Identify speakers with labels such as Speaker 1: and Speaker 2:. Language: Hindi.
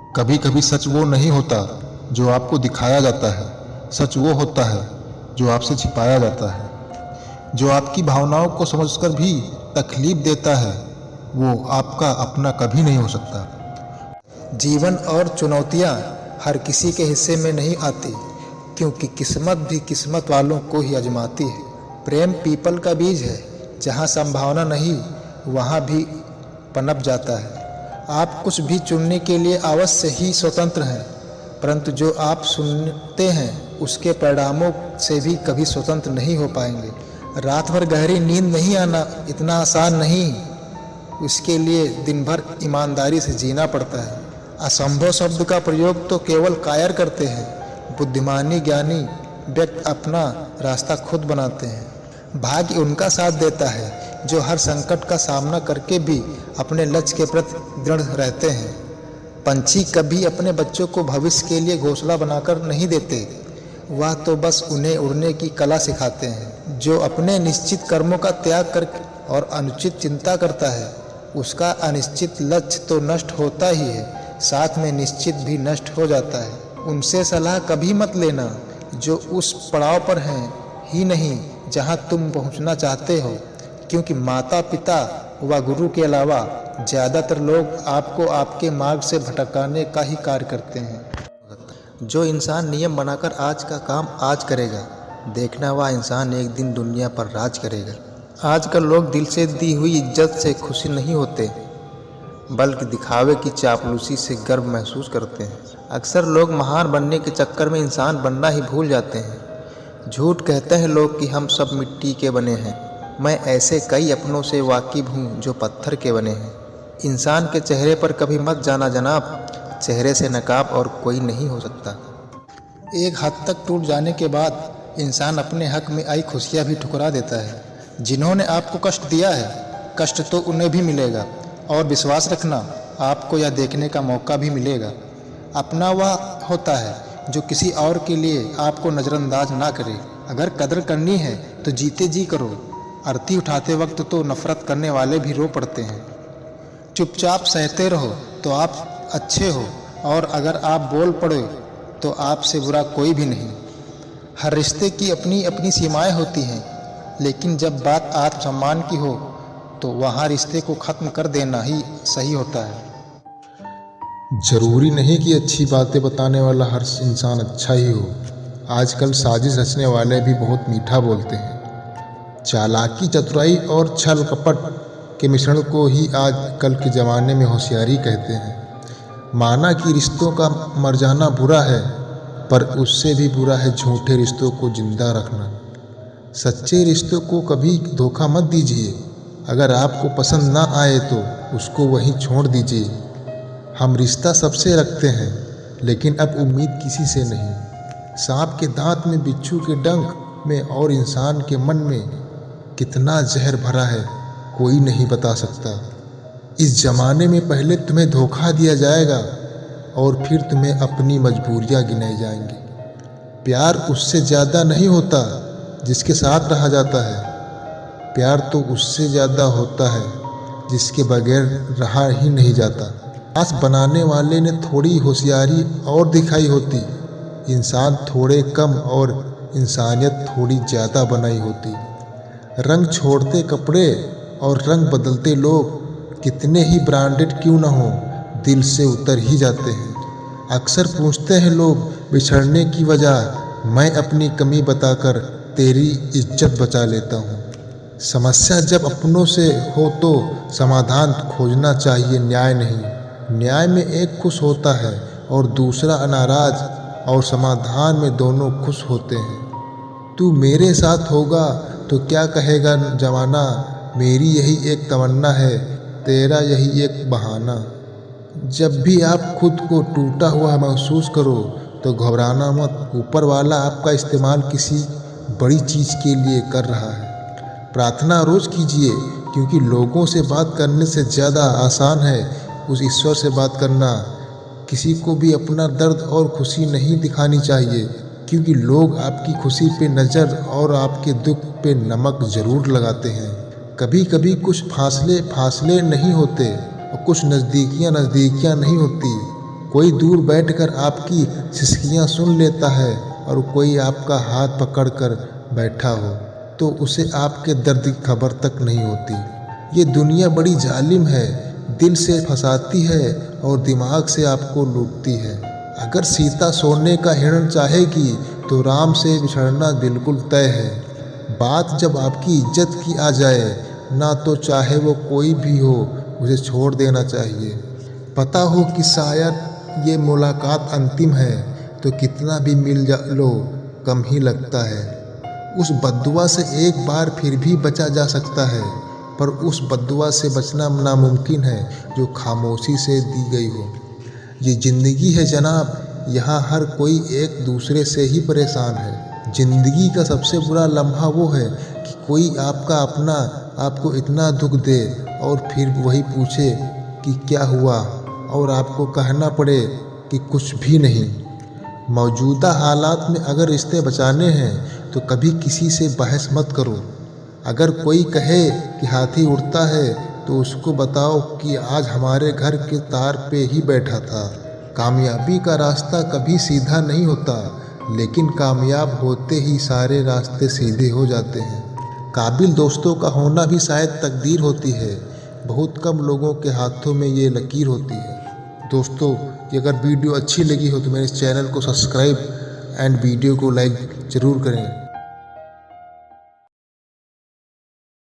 Speaker 1: कभी कभी सच वो नहीं होता जो आपको दिखाया जाता है, सच वो होता है जो आपसे छिपाया जाता है। जो आपकी भावनाओं को समझकर भी तकलीफ देता है, वो आपका अपना कभी नहीं हो सकता।
Speaker 2: जीवन और चुनौतियाँ हर किसी के हिस्से में नहीं आती, क्योंकि किस्मत भी किस्मत वालों को ही आजमाती है। प्रेम पीपल का बीज है, जहाँ संभावना नहीं वहाँ भी पनप जाता है। आप कुछ भी चुनने के लिए अवश्य ही स्वतंत्र हैं, परंतु जो आप सुनते हैं उसके परिणामों से भी कभी स्वतंत्र नहीं हो पाएंगे। रात भर गहरी नींद नहीं आना इतना आसान नहीं, उसके लिए दिन भर ईमानदारी से जीना पड़ता है। असंभव शब्द का प्रयोग तो केवल कायर करते हैं, बुद्धिमानी ज्ञानी व्यक्ति अपना रास्ता खुद बनाते हैं। भाग्य उनका साथ देता है जो हर संकट का सामना करके भी अपने लक्ष्य के प्रति दृढ़ रहते हैं। पंछी कभी अपने बच्चों को भविष्य के लिए घोंसला बनाकर नहीं देते, वह तो बस उन्हें उड़ने की कला सिखाते हैं। जो अपने निश्चित कर्मों का त्याग कर और अनुचित चिंता करता है, उसका अनिश्चित लक्ष्य तो नष्ट होता ही है, साथ में निश्चित भी नष्ट हो जाता है। उनसे सलाह कभी मत लेना जो उस पड़ाव पर हैं ही नहीं जहां तुम पहुंचना चाहते हो, क्योंकि माता पिता व गुरु के अलावा ज़्यादातर लोग आपको आपके मार्ग से भटकाने का ही कार्य करते हैं। जो इंसान नियम बनाकर आज का काम आज करेगा, देखना वह इंसान एक दिन दुनिया पर राज करेगा। आजकल लोग दिल से दी हुई इज्जत से खुशी नहीं होते, बल्कि दिखावे की चापलूसी से गर्व महसूस करते हैं। अक्सर लोग महान बनने के चक्कर में इंसान बनना ही भूल जाते हैं। झूठ कहते हैं लोग कि हम सब मिट्टी के बने हैं। मैं ऐसे कई अपनों से वाकिफ हूँ जो पत्थर के बने हैं। इंसान के चेहरे पर कभी मत जाना जनाब, चेहरे से नकाब और कोई नहीं हो सकता। एक हद तक टूट जाने के बाद इंसान अपने हक में आई खुशियाँ भी ठुकरा देता है। जिन्होंने आपको कष्ट दिया है, कष्ट तो उन्हें भी मिलेगा, और विश्वास रखना आपको यह देखने का मौका भी मिलेगा। अपना वह होता है जो किसी और के लिए आपको नज़रअंदाज ना करे। अगर कदर करनी है तो जीते जी करो। आरती उठाते वक्त तो नफरत करने वाले भी रो पड़ते हैं। चुपचाप सहते रहो तो आप अच्छे हो, और अगर आप बोल पड़ो तो आपसे बुरा कोई भी नहीं। हर रिश्ते की अपनी अपनी सीमाएं होती हैं, लेकिन जब बात आत्मसम्मान की हो तो वहाँ रिश्ते को ख़त्म कर देना ही सही होता है।
Speaker 1: जरूरी नहीं कि अच्छी बातें बताने वाला हर इंसान अच्छा ही हो। आजकल साजिश रचने वाले भी बहुत मीठा बोलते हैं। चालाकी, चतुराई और छल कपट के मिश्रण को ही आजकल के ज़माने में होशियारी कहते हैं। माना कि रिश्तों का मर जाना बुरा है, पर उससे भी बुरा है झूठे रिश्तों को जिंदा रखना। सच्चे रिश्तों को कभी धोखा मत दीजिए। अगर आपको पसंद ना आए तो उसको वहीं छोड़ दीजिए। हम रिश्ता सबसे रखते हैं, लेकिन अब उम्मीद किसी से नहीं। सांप के दांत में, बिच्छू के डंक में और इंसान के मन में कितना जहर भरा है, कोई नहीं बता सकता। इस ज़माने में पहले तुम्हें धोखा दिया जाएगा और फिर तुम्हें अपनी मजबूरियां गिनाई जाएंगी। प्यार उससे ज़्यादा नहीं होता जिसके साथ रहा जाता है। प्यार तो उससे ज़्यादा होता है जिसके बगैर रहा ही नहीं जाता। खास बनाने वाले ने थोड़ी होशियारी और दिखाई होती, इंसान थोड़े कम और इंसानियत थोड़ी ज़्यादा बनाई होती। रंग छोड़ते कपड़े और रंग बदलते लोग कितने ही ब्रांडेड क्यों न हो, दिल से उतर ही जाते हैं। अक्सर पूछते हैं लोग बिछड़ने की वजह, मैं अपनी कमी बताकर तेरी इज्जत बचा लेता हूँ। समस्या जब अपनों से हो तो समाधान खोजना चाहिए, न्याय नहीं। न्याय में एक खुश होता है और दूसरा नाराज, और समाधान में दोनों खुश होते हैं। तू मेरे साथ होगा तो क्या कहेगा ज़माना, मेरी यही एक तमन्ना है, तेरा यही एक बहाना। जब भी आप खुद को टूटा हुआ महसूस करो तो घबराना मत, ऊपर वाला आपका इस्तेमाल किसी बड़ी चीज़ के लिए कर रहा है। प्रार्थना रोज़ कीजिए, क्योंकि लोगों से बात करने से ज़्यादा आसान है उस ईश्वर से बात करना। किसी को भी अपना दर्द और खुशी नहीं दिखानी चाहिए, क्योंकि लोग आपकी खुशी पे नज़र और आपके दुख पे नमक ज़रूर लगाते हैं। कभी कभी कुछ फासले नहीं होते और कुछ नज़दीकियाँ नहीं होती। कोई दूर बैठकर आपकी सिसकियां सुन लेता है और कोई आपका हाथ पकड़कर बैठा हो तो उसे आपके दर्द की खबर तक नहीं होती। ये दुनिया बड़ी जालिम है, दिल से फंसाती है और दिमाग से आपको लूटती है। अगर सीता सोने का हिरण चाहेगी तो राम से बिछड़ना बिल्कुल तय है। बात जब आपकी इज्जत की आ जाए ना तो चाहे वो कोई भी हो उसे छोड़ देना चाहिए। पता हो कि शायद ये मुलाकात अंतिम है तो कितना भी मिल लो कम ही लगता है। उस बद्दुआ से एक बार फिर भी बचा जा सकता है, पर उस बद्दुआ से बचना नामुमकिन है जो खामोशी से दी गई हो। ये ज़िंदगी है जनाब, यहाँ हर कोई एक दूसरे से ही परेशान है। ज़िंदगी का सबसे बुरा लम्हा वो है कि कोई आपका अपना आपको इतना दुख दे और फिर वही पूछे कि क्या हुआ और आपको कहना पड़े कि कुछ भी नहीं। मौजूदा हालात में अगर रिश्ते बचाने हैं तो कभी किसी से बहस मत करो। अगर कोई कहे कि हाथी उड़ता है तो उसको बताओ कि आज हमारे घर के तार पे ही बैठा था। कामयाबी का रास्ता कभी सीधा नहीं होता, लेकिन कामयाब होते ही सारे रास्ते सीधे हो जाते हैं। काबिल दोस्तों का होना भी शायद तकदीर होती है, बहुत कम लोगों के हाथों में ये लकीर होती है। दोस्तों, ये अगर वीडियो अच्छी लगी हो तो मेरे चैनल को सब्सक्राइब एंड वीडियो को लाइक ज़रूर करें।